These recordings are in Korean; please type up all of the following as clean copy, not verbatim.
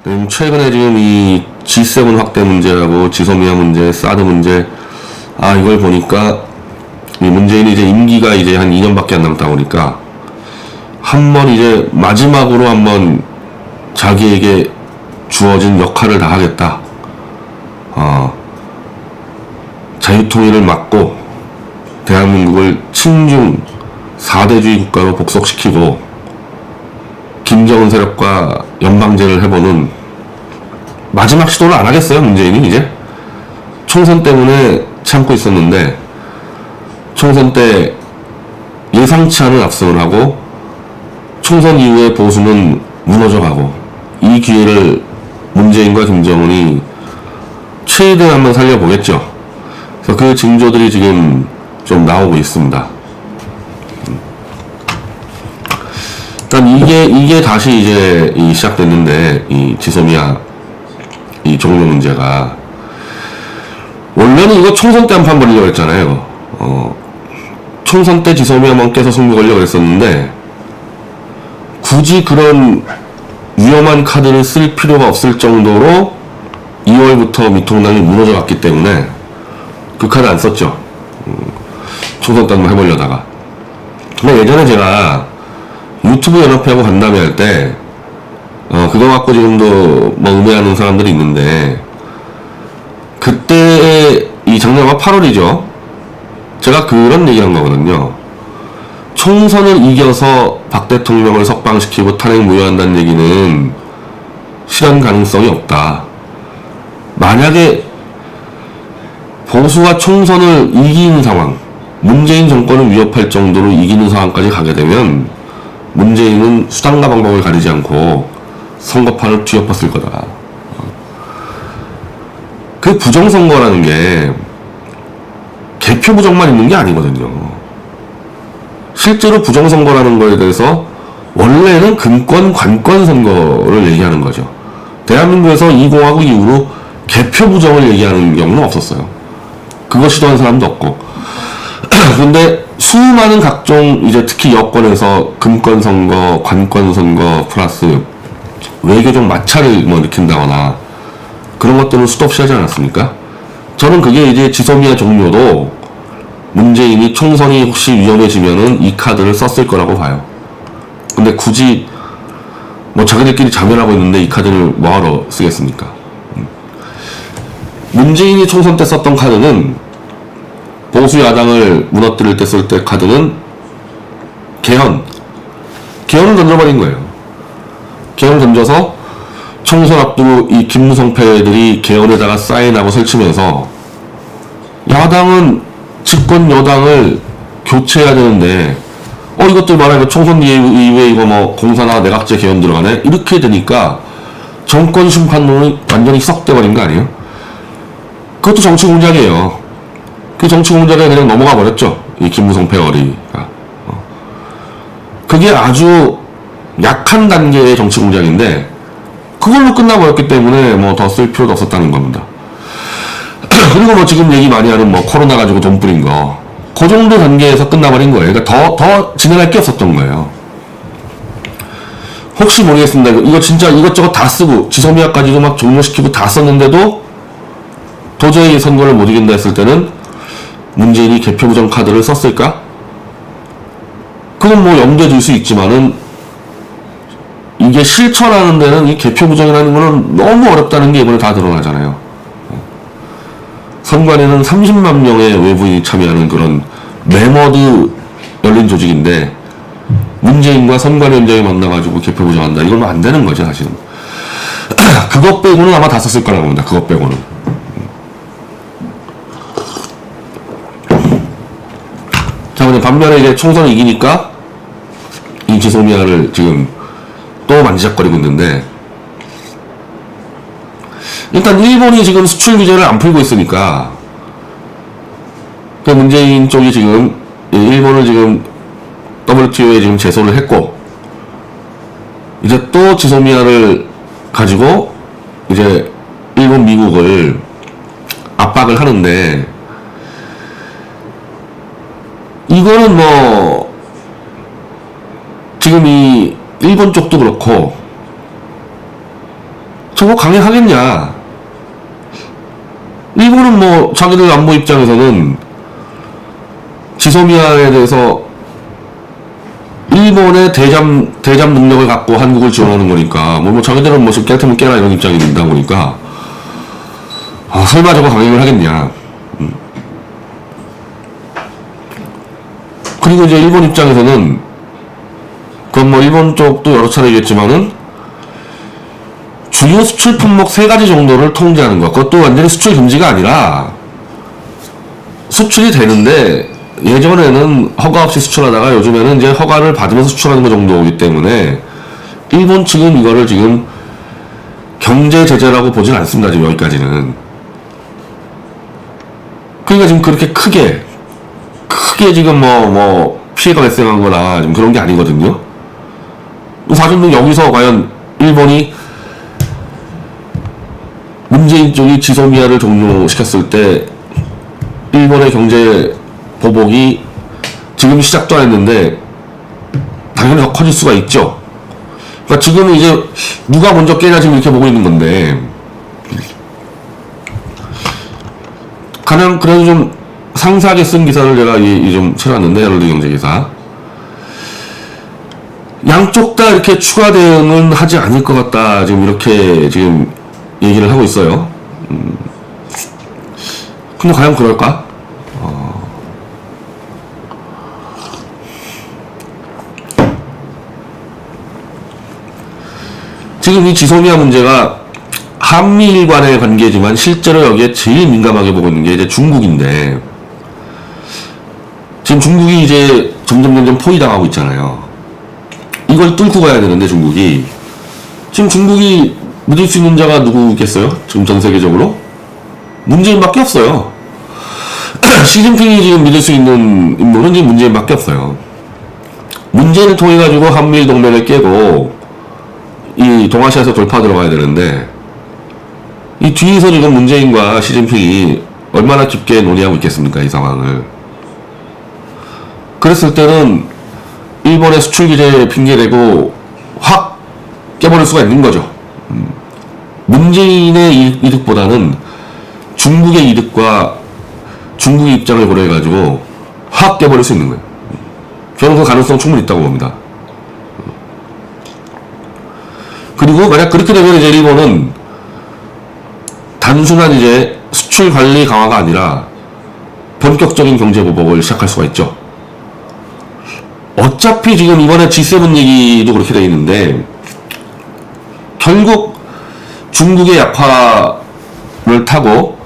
최근에 지금 이 G7 확대 문제라고 지소미아 문제, 사드 문제, 이걸 보니까 이 문재인이 이제 임기가 이제 한 2년밖에 안 남다 보니까 한번 이제 마지막으로 한번 자기에게 주어진 역할을 다 하겠다. 자유통일을 막고 대한민국을 친중 4대주의 국가로 복속시키고 김정은 세력과 연방제를 해보는 마지막 시도를 안 하겠어요, 문재인이 이제? 총선 때문에 참고 있었는데 총선 때 예상치 않은 압승을 하고 총선 이후에 보수는 무너져가고 이 기회를 문재인과 김정은이 최대한 한번 살려보겠죠. 그래서 그 징조들이 지금 좀 나오고 있습니다. 일단 이게 다시 이제 시작됐는데 이 지소미아 이 종료 문제가 원래는 이거 총선 때 한 판 벌리려고 했잖아요. 총선 때 지소미아만 깨서 승부 걸려고 했었는데 굳이 그런 위험한 카드를 쓸 필요가 없을 정도로 2월부터 미통당이 무너져 갔기 때문에 그 카드 안 썼죠. 총선 때 한번 해보려다가. 근데 예전에 제가 유튜브 연합회하고 간담회 할 때 그거 갖고 지금도 뭐 음해하는 사람들이 있는데 그때 이 작년가 8월이죠. 제가 그런 얘기 한 거거든요. 총선을 이겨서 박 대통령을 석방시키고 탄핵 무효한다는 얘기는 실현 가능성이 없다. 만약에 보수가 총선을 이기는 상황, 문재인 정권을 위협할 정도로 이기는 상황까지 가게 되면 문재인은 수단과 방법을 가리지 않고 선거판을 뒤엎었을 거다. 그 부정선거라는 게 개표 부정만 있는 게 아니거든요. 실제로 부정선거라는 거에 대해서 원래는 금권, 관권 선거를 얘기하는 거죠. 대한민국에서 20하고 이후로 개표 부정을 얘기하는 경우는 없었어요. 그거 시도한 사람도 없고. 근데 수많은 각종 이제 특히 여권에서 금권 선거, 관권 선거 플러스 외교적 마찰을 뭐 일으킨다거나 그런 것들을 수도 없이 하지 않았습니까? 저는 그게 이제 지소미아 종료도 문재인이 총선이 혹시 위험해지면은 이 카드를 썼을 거라고 봐요. 근데 굳이 뭐 자기들끼리 자멸하고 있는데 이 카드를 뭐하러 쓰겠습니까? 문재인이 총선 때 썼던 카드는 보수 야당을 무너뜨릴 때 쓸 때 카드는 개헌을 던져버린 거예요. 개헌을 던져서 총선 앞두고 이 김무성 패들이 개헌에다가 사인하고 설치면서 야당은 집권 여당을 교체해야 되는데 이것들 말하면 총선 이후에 이거 뭐 공사나 내각제 개헌 들어가네? 이렇게 되니까 정권 심판론이 완전히 희석돼 버린 거 아니에요? 그것도 정치 공작이에요. 그 정치 공작에 그냥 넘어가 버렸죠. 이 김무성 패거리가. 그게 아주 약한 단계의 정치 공작인데 그걸로 끝나버렸기 때문에 뭐 더 쓸 필요도 없었다는 겁니다. 그리고 뭐 지금 얘기 많이 하는 뭐 코로나 가지고 돈 뿌린 거, 그 정도 단계에서 끝나버린 거예요. 그러니까 더 진행할 게 없었던 거예요. 혹시 모르겠습니다. 이거 진짜 이것저것 다 쓰고 지소미아까지도 막 종료시키고 다 썼는데도 도저히 선거를 못 이긴다 했을 때는 문재인이 개표 부정 카드를 썼을까? 그건 뭐 염두에 둘 수 있지만은 이게 실천하는 데는 이 개표 부정이라는 거는 너무 어렵다는 게 이번에 다 드러나잖아요. 선관위는 30만 명의 외부인이 참여하는 그런 매머드 열린 조직인데 문재인과 선관위원장이 만나가지고 개표 부정한다. 이건 안 되는 거죠, 사실은. 그것 빼고는 아마 다 썼을 거라고 봅니다. 그것 빼고는. 자, 근데 반면에 이제 총선을 이기니까 이 지소미아를 지금 또 만지작거리고 있는데 일단 일본이 지금 수출 규제를 안 풀고 있으니까 그 문재인 쪽이 지금 일본을 지금 WTO에 지금 제소를 했고 이제 또 지소미아를 가지고 이제 일본 미국을 압박을 하는데 이거는 뭐 지금 이 일본 쪽도 그렇고 저거 강행하겠냐? 일본은 뭐 자기들 안보 입장에서는 지소미아에 대해서 일본의 대잠 능력을 갖고 한국을 지원하는 거니까 뭐 자기들은 뭐 깨트면 깨라 이런 입장이 된다 보니까 설마 저거 강행을 하겠냐. 그리고 이제 일본 입장에서는 그건 뭐 일본 쪽도 여러 차례 얘기했지만은 주요 수출 품목 3가지 정도를 통제하는 것. 그것도 완전히 수출 금지가 아니라 수출이 되는데 예전에는 허가 없이 수출하다가 요즘에는 이제 허가를 받으면서 수출하는 것 정도이기 때문에 일본 측은 이거를 지금 경제 제재라고 보진 않습니다. 지금 여기까지는. 그러니까 지금 그렇게 크게 지금 뭐 피해가 발생한 거나 지금 그런 게 아니거든요. 사실은 여기서 과연 일본이 문재인 쪽이 지소미아를 종료시켰을 때 일본의 경제 보복이 지금 시작도 안 했는데 당연히 더 커질 수가 있죠. 그러니까 지금은 이제 누가 먼저 깨냐 지금 이렇게 보고 있는 건데 가장 그래도 좀 상세하게 쓴 기사를 제가 좀 찾아왔는데 헤럴드 경제기사 양쪽 다 이렇게 추가 대응은 하지 않을 것 같다 지금 이렇게 지금 얘기를 하고 있어요. 근데 과연 그럴까? 지금 이 지소미아 문제가 한미일 간의 관계지만 실제로 여기에 제일 민감하게 보고 있는 게 이제 중국인데 지금 중국이 이제 점점 포위당하고 있잖아요. 이걸 뚫고 가야 되는데 중국이 지금 중국이 믿을 수 있는 자가 누구겠어요? 지금 전 세계적으로? 문재인밖에 없어요. 시진핑이 지금 믿을 수 있는 인물은 지금 문재인밖에 없어요. 문재인을 통해 가지고 한미일 동맹을 깨고 이 동아시아에서 돌파 들어가야 되는데 이 뒤에서 지금 문재인과 시진핑이 얼마나 깊게 논의하고 있겠습니까? 이 상황을. 그랬을 때는 일본의 수출 규제 핑계대고 확 깨버릴 수가 있는 거죠. 문재인의 이득보다는 중국의 이득과 중국의 입장을 고려해가지고 확 깨버릴 수 있는 거예요. 저는 그 가능성 충분히 있다고 봅니다. 그리고 만약 그렇게 되면 이제 일본은 단순한 이제 수출 관리 강화가 아니라 본격적인 경제 보복을 시작할 수가 있죠. 어차피 지금 이번에 G7 얘기도 그렇게 돼 있는데 결국 중국의 약화를 타고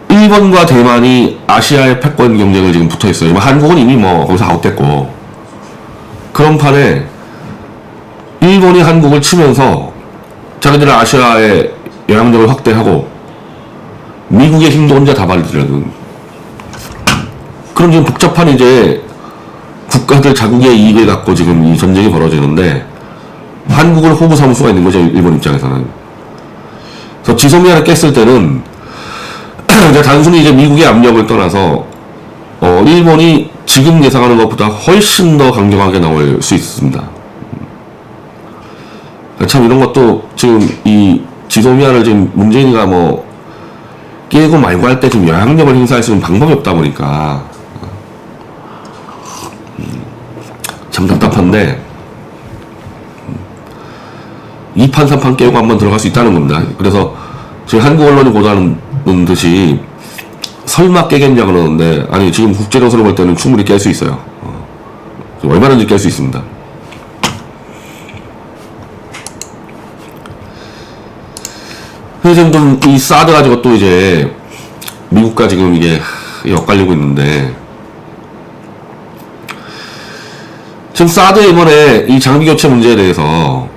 일본과 대만이 아시아의 패권 경쟁을 지금 붙어 있어요. 한국은 이미 뭐 거기서 아웃됐고 그런 판에 일본이 한국을 치면서 자기들은 아시아의 영향력을 확대하고 미국의 힘도 혼자 다 발휘하는 그런 지금 복잡한 이제 국가들 자국의 이익을 갖고 지금 이 전쟁이 벌어지는데 한국을 호구 삼을 수가 있는 거죠. 일본 입장에서는. 그래서 지소미아를 깼을 때는 단순히 이제 미국의 압력을 떠나서 일본이 지금 예상하는 것보다 훨씬 더 강경하게 나올 수 있습니다. 참 이런 것도 지금 이 지소미아를 지금 문재인이가 뭐 깨고 말고 할 때 지금 영향력을 행사할 수 있는 방법이 없다 보니까 참 답답한데 2판 3판 깨고 한번 들어갈 수 있다는 겁니다. 그래서 지금 한국 언론이 보도하는 듯이 설마 깨겠냐 그러는데 아니 지금 국제정세로 볼 때는 충분히 깰 수 있어요. 얼마든지 깰 수 있습니다. 그래서 좀 이 사드 가지고 또 이제 미국과 지금 이게 엇갈리고 있는데 지금 사드 이번에 이 장비 교체 문제에 대해서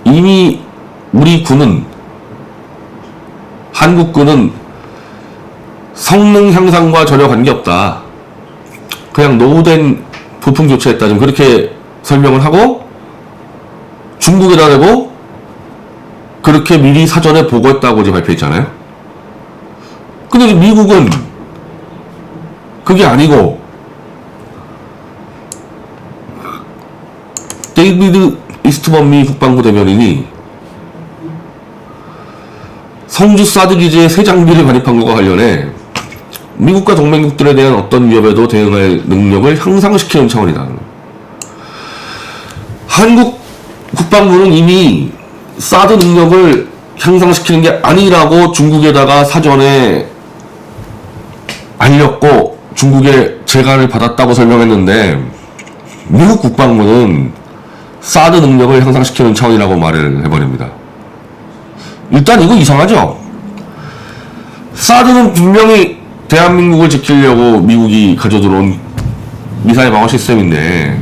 이미 우리 군은 한국군은 성능 향상과 전혀 관계없다. 그냥 노후된 부품 교체했다. 지금 그렇게 설명을 하고 중국에다 대고 그렇게 미리 사전에 보고했다고 이제 발표했잖아요. 근데 미국은 그게 아니고 데이비드 이스트먼 미 국방부 대변인이 성주 사드 기지에 새 장비를 반입한 것과 관련해 미국과 동맹국들에 대한 어떤 위협에도 대응할 능력을 향상시키는 차원이다. 한국 국방부는 이미 사드 능력을 향상시키는 게 아니라고 중국에다가 사전에 알렸고 중국의 재간을 받았다고 설명했는데 미국 국방부는 사드 능력을 향상시키는 차원이라고 말을 해버립니다. 일단 이거 이상하죠? 사드는 분명히 대한민국을 지키려고 미국이 가져들어온 미사일 방어 시스템인데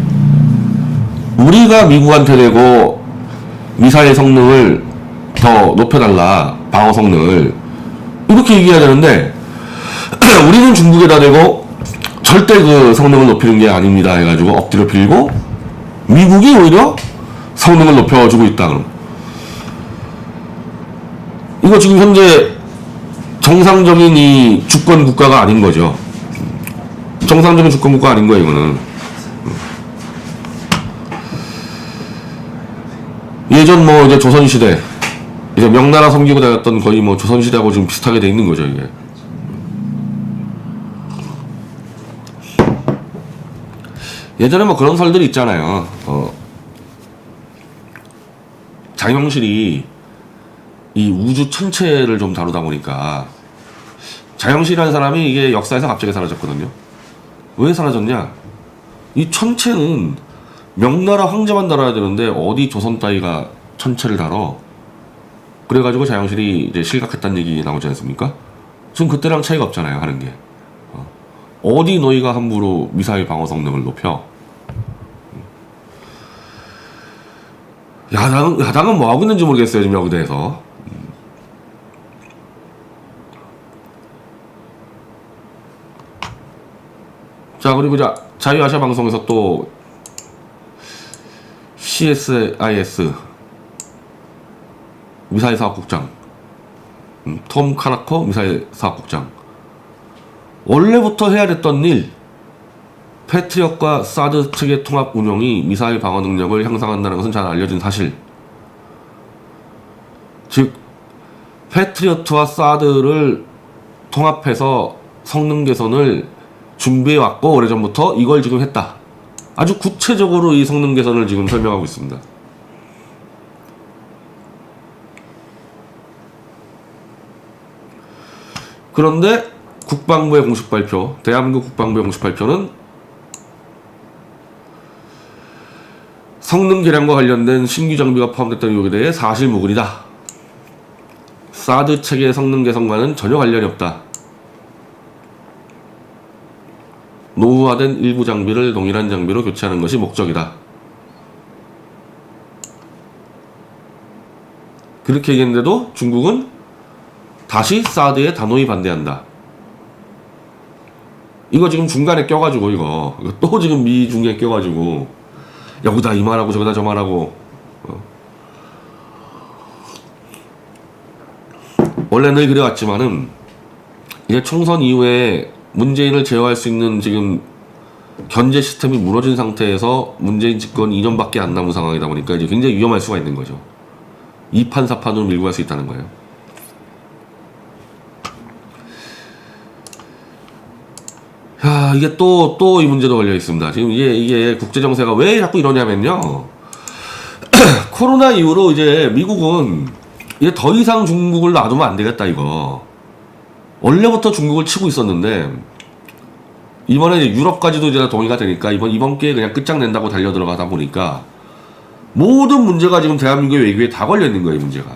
우리가 미국한테 대고 미사일 성능을 더 높여달라, 방어 성능을 이렇게 얘기해야 되는데 우리는 중국에다 대고 절대 그 성능을 높이는 게 아닙니다 해가지고 엎드려 빌고 미국이 오히려 성능을 높여주고 있다. 그럼 이거 지금 현재 정상적인 이 주권 국가가 아닌 거죠. 정상적인 주권 국가 아닌 거예요, 이거는. 예전 뭐 이제 조선시대, 이제 명나라 섬기고 다녔던 거의 뭐 조선시대하고 지금 비슷하게 돼 있는 거죠, 이게. 예전에 뭐 그런 설들이 있잖아요. 장영실이 이 우주 천체를 좀 다루다 보니까 장영실이라는 사람이 이게 역사에서 갑자기 사라졌거든요. 왜 사라졌냐? 이 천체는 명나라 황제만 다뤄야 되는데 어디 조선 따위가 천체를 다뤄? 그래가지고 장영실이 이제 실각했다는 얘기 나오지 않습니까? 지금 그때랑 차이가 없잖아요, 하는 게. 어디 너희가 함부로 미사일 방어 성능을 높여? 야당은 뭐 하고 있는지 모르겠어요, 지금 여기 대해서. 자, 그리고 자유아시아 방송에서 또 CSIS 미사일 사업국장 톰 카라커 미사일 사업국장 원래부터 해야 됐던 일 패트리엇과 사드 측의 통합 운용이 미사일 방어 능력을 향상한다는 것은 잘 알려진 사실. 즉 패트리엇과 사드를 통합해서 성능 개선을 준비해왔고 오래전부터 이걸 지금 했다. 아주 구체적으로 이 성능 개선을 지금 설명하고 있습니다. 그런데 국방부의 공식 발표, 대한민국 국방부의 공식 발표는 성능 개량과 관련된 신규 장비가 포함됐던 의혹에 대해 사실무근이다. 사드 체계 성능 개선과는 전혀 관련이 없다. 노후화된 일부 장비를 동일한 장비로 교체하는 것이 목적이다. 그렇게 얘기했는데도 중국은 다시 사드에 단호히 반대한다. 이거 지금 중간에 껴가지고 이거 또 지금 미 중에 껴가지고 여기다 이 말하고 저기다 저 말하고 원래 늘 그래왔지만은 이제 총선 이후에 문재인을 제어할 수 있는 지금 견제 시스템이 무너진 상태에서 문재인 집권 2년밖에 안 남은 상황이다 보니까 이제 굉장히 위험할 수가 있는 거죠. 2판 4판으로 밀고 갈 수 있다는 거예요. 야, 이게 또 이 문제도 걸려 있습니다. 지금 이게 국제 정세가 왜 자꾸 이러냐면요. 코로나 이후로 이제 미국은 이제 더 이상 중국을 놔두면 안 되겠다 이거. 원래부터 중국을 치고 있었는데 이번에 이제 유럽까지도 이제 동의가 되니까 이번 기회에 그냥 끝장낸다고 달려 들어가다 보니까 모든 문제가 지금 대한민국의 외교에 다 걸려 있는 거예요, 이 문제가.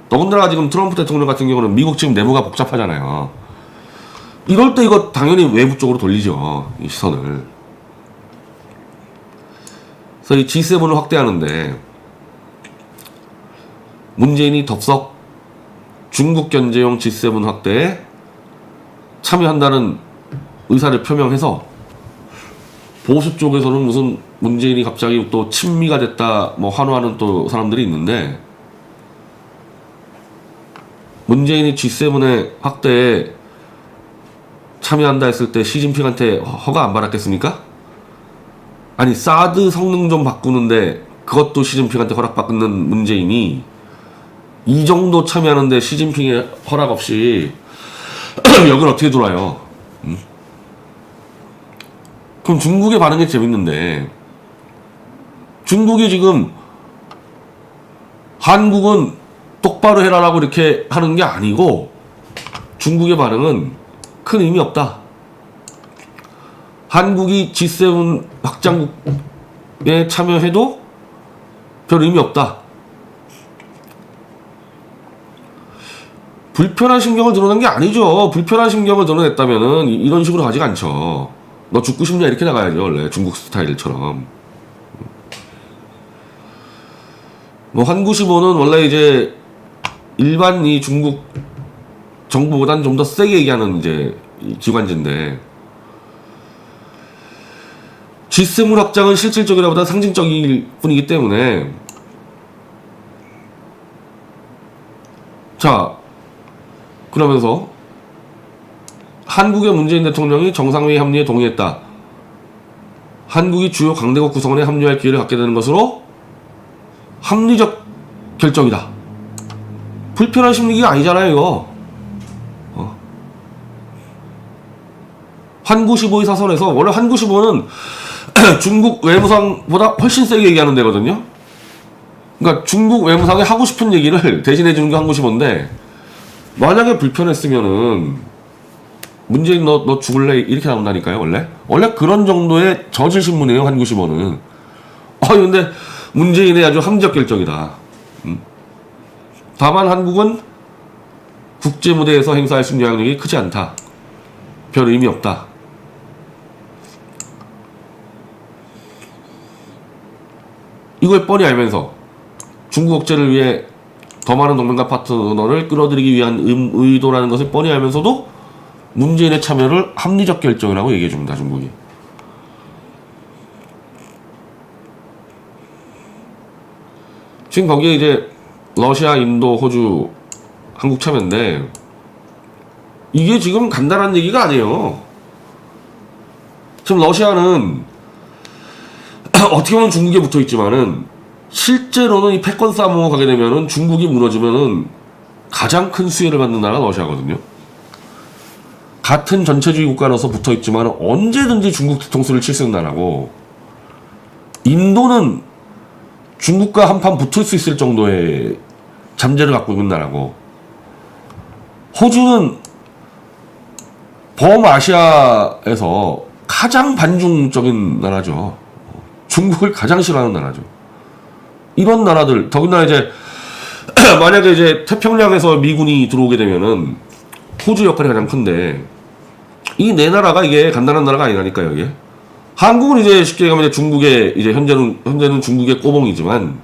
더군다나 지금 트럼프 대통령 같은 경우는 미국 지금 내무가 복잡하잖아요. 이럴 때 이거 당연히 외부 쪽으로 돌리죠, 이 시선을. 그래서 이 G7을 확대하는데 문재인이 덥석 중국 견제용 G7 확대에 참여한다는 의사를 표명해서 보수 쪽에서는 무슨 문재인이 갑자기 또 친미가 됐다 뭐 환호하는 또 사람들이 있는데 문재인이 G7의 확대에 참여한다 했을 때 시진핑한테 허가 안 받았겠습니까? 아니 사드 성능 좀 바꾸는데 그것도 시진핑한테 허락받는 문재인이 이 정도 참여하는데 시진핑의 허락 없이 여기를 어떻게 돌아요? 그럼 중국의 반응이 재밌는데, 중국이 지금 한국은 똑바로 해라라고 이렇게 하는 게 아니고, 중국의 반응은 큰 의미 없다. 한국이 G7 확장국에 참여해도 별 의미 없다. 불편한 신경을 드러낸 게 아니죠. 불편한 신경을 드러냈다면은 이런 식으로 가지가 않죠. 너 죽고 싶냐 이렇게 나가야죠. 원래 중국 스타일처럼. 뭐 한구15는 원래 이제 일반 이 중국 정부보단 좀 더 세게 얘기하는 이제 기관지인데, G7 확장은 실질적이라보다 상징적일 뿐이기 때문에, 자, 그러면서 한국의 문재인 대통령이 정상회의 합류에 동의했다. 한국이 주요 강대국 구성원에 합류할 기회를 갖게 되는 것으로 합리적 결정이다. 불편한 심리가 아니잖아요, 이거. 한구15의 사설에서, 원래 한구15는 중국 외무상보다 훨씬 세게 얘기하는 데거든요. 그러니까 중국 외무상이 하고 싶은 얘기를 대신해 주는 게 한구15인데, 만약에 불편했으면은 문재인 너 죽을래 이렇게 나온다니까요. 원래 그런 정도의 저질 신문이에요, 한구15는. 근데 문재인의 아주 합리적 결정이다. 다만 한국은 국제 무대에서 행사할 수 있는 영향력이 크지 않다. 별 의미 없다. 이걸 뻔히 알면서 중국 억제를 위해 더 많은 동맹과 파트너를 끌어들이기 위한 의도라는 것을 뻔히 알면서도 문재인의 참여를 합리적 결정이라고 얘기해줍니다, 중국이. 지금 거기에 이제 러시아, 인도, 호주, 한국 참여인데, 이게 지금 간단한 얘기가 아니에요. 지금 러시아는 어떻게 보면 중국에 붙어 있지만은, 실제로는 이 패권 싸움으로 가게 되면은 중국이 무너지면은 가장 큰 수혜를 받는 나라가 러시아거든요. 같은 전체주의 국가로서 붙어 있지만 언제든지 중국 뒤통수를 칠 수 있는 나라고, 인도는 중국과 한판 붙을 수 있을 정도의 잠재를 갖고 있는 나라고, 호주는 범아시아에서 가장 반중적인 나라죠. 중국을 가장 싫어하는 나라죠. 이런 나라들, 더군다나 이제 만약에 이제 태평양에서 미군이 들어오게 되면은 호주 역할이 가장 큰데, 이 네 나라가 이게 간단한 나라가 아니라니까요, 이게. 한국은 이제 쉽게 얘기하면 중국의 이제 현재는 중국의 꼬봉이지만,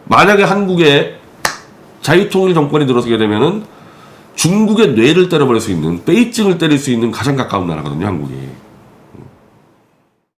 만약에 한국에 자유통일 정권이 들어서게 되면은 중국의 뇌를 때려버릴 수 있는, 베이징을 때릴 수 있는 가장 가까운 나라거든요, 한국이.